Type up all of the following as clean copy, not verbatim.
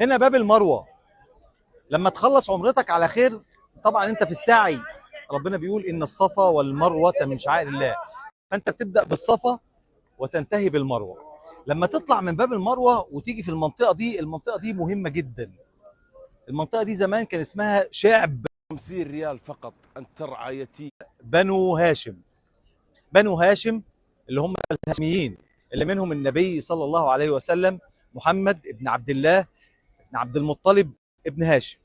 هنا باب المروه. لما تخلص عمرتك على خير، طبعا انت في السعي، ربنا بيقول ان الصفا والمروه من شعائر الله، فانت بتبدا بالصفا وتنتهي بالمروه. لما تطلع من باب المروه وتيجي في المنطقه دي، المنطقه دي مهمه جدا. المنطقه دي زمان كان اسمها شعب 50 ريال فقط أن ترعى يتيم. بنو هاشم. بنو هاشم اللي هم الهاشميين، اللي منهم النبي صلى الله عليه وسلم محمد ابن عبد الله ابن عبد المطلب ابن هاشم.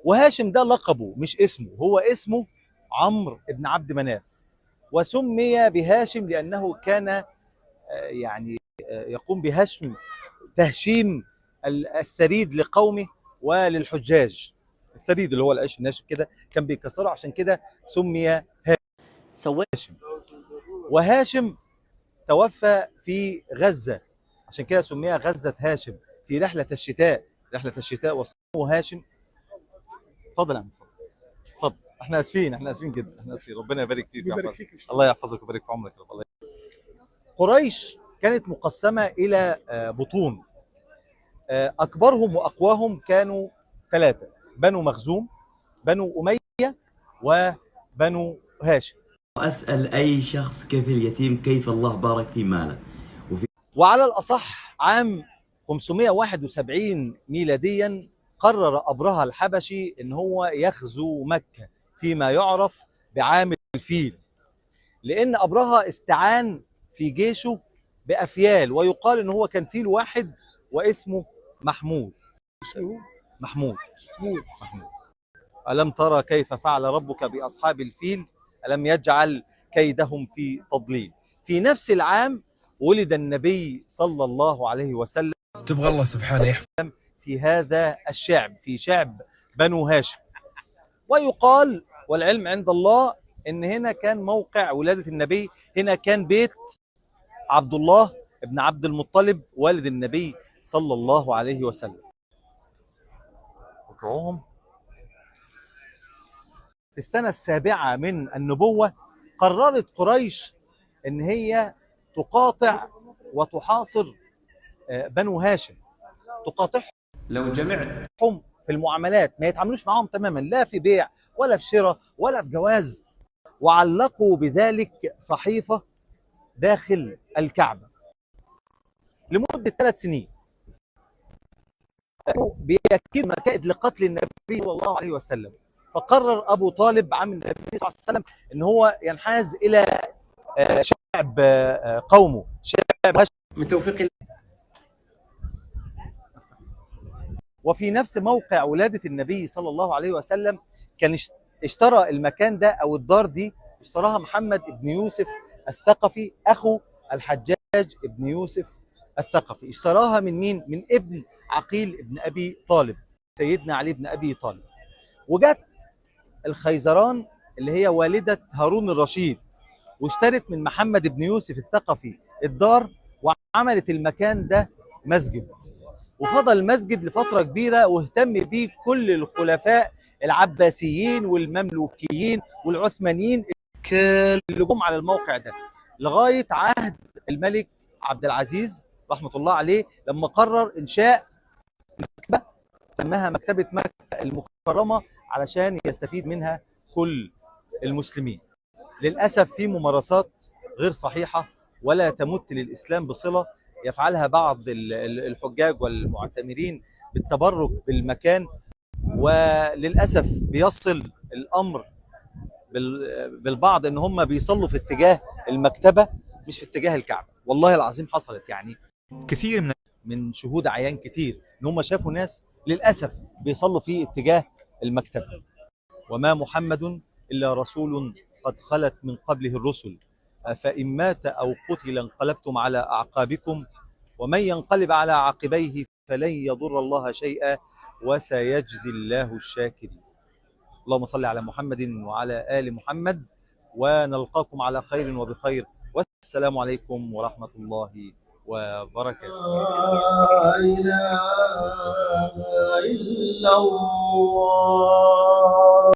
وهاشم ده لقبه مش اسمه، هو اسمه عمرو ابن عبد مناف، وسمي بهاشم لأنه كان يقوم بهشم، تهشيم الثريد لقومه وللحجاج. الثريد اللي هو العيش الناشف كده كان بيكسره، عشان كده سمي هاشم. وهاشم توفى في غزة، عشان كده سميها غزة هاشم في رحلة الشتاء. رحلة الشتاء واسمه هاشم. اتفضل يا عم، اتفضل. احنا اسفين، احنا اسفين جدا، احنا اسفين. ربنا يبارك فيك ويحفظك. الله يحفظك ويبارك في عمرك يا رب. الله. قريش كانت مقسمة إلى بطون. أكبرهم وأقواهم كانوا ثلاثة: بنو مخزوم، بنو أمية، وبنو هاشم. أسأل أي شخص كيف اليتيم، كيف الله بارك في ماله. وعلى الأصح عام 571 ميلاديا قرر أبرهة الحبشي إن هو يغزو مكة فيما يعرف بعام الفيل، لأن أبرهة استعان في جيشه بأفيال، ويقال إن هو كان فيل واحد واسمه محمود. محمود. محمود. ألم ترى كيف فعل ربك بأصحاب الفيل ألم يجعل كيدهم في تضليل. في نفس العام ولد النبي صلى الله عليه وسلم. تبغى الله سبحانه يحفظ في هذا الشعب، في شعب بنو هاشم. ويقال والعلم عند الله ان هنا كان موقع ولادة النبي، هنا كان بيت عبد الله ابن عبد المطلب والد النبي صلى الله عليه وسلم. في السنة السابعة من النبوة قررت قريش ان هي تقاطع وتحاصر بنو هاشم، تقاطعهم لو جمعت في المعاملات، ما يتعاملوش معاهم تماما، لا في بيع ولا في شراء ولا في جواز. وعلقوا بذلك صحيفة داخل الكعبة لمدة 3 سنين، كانوا بيأكدوا مكائد لقتل النبي صلى الله عليه وسلم. فقرر أبو طالب عم النبي صلى الله عليه وسلم إن هو ينحاز إلى شعب قومه، شعب هاشم. من توفيق. وفي نفس موقع ولادة النبي صلى الله عليه وسلم كان اشترى المكان ده أو الدار دي، اشتراها محمد بن يوسف الثقفي أخو الحجاج بن يوسف الثقفي. اشتراها من مين؟ من ابن عقيل بن أبي طالب، سيدنا علي بن أبي طالب. وجت الخيزران اللي هي والدة هارون الرشيد واشترت من محمد بن يوسف الثقفي الدار، وعملت المكان ده مسجد. وفضل المسجد لفترة كبيرة واهتم بيه كل الخلفاء العباسيين والمملوكيين والعثمانيين اللي جم على الموقع ده لغاية عهد الملك عبد العزيز رحمة الله عليه، لما قرر إنشاء مكتبة سماها مكتبة مكة المكرمة علشان يستفيد منها كل المسلمين. للأسف في ممارسات غير صحيحة ولا تمت للإسلام بصلة يفعلها بعض الحجاج والمعتمرين بالتبرك بالمكان، وللأسف بيصل الأمر بالبعض ان هم بيصلوا في اتجاه المكتبة مش في اتجاه الكعبة. والله العظيم حصلت، يعني كثير من شهود عيان كتير ان هم شافوا ناس للأسف بيصلوا في اتجاه المكتبة. وما محمد إلا رسول قد خلت من قبله الرسل فإن مات أو قتل انقلبتم على أعقابكم ومن ينقلب على عقبيه فلن يضر الله شيئا وسيجزي الله الشاكرين. اللهم صل على محمد وعلى آل محمد، ونلقاكم على خير وبخير، والسلام عليكم ورحمة الله وبركاته. لا إله إلا الله.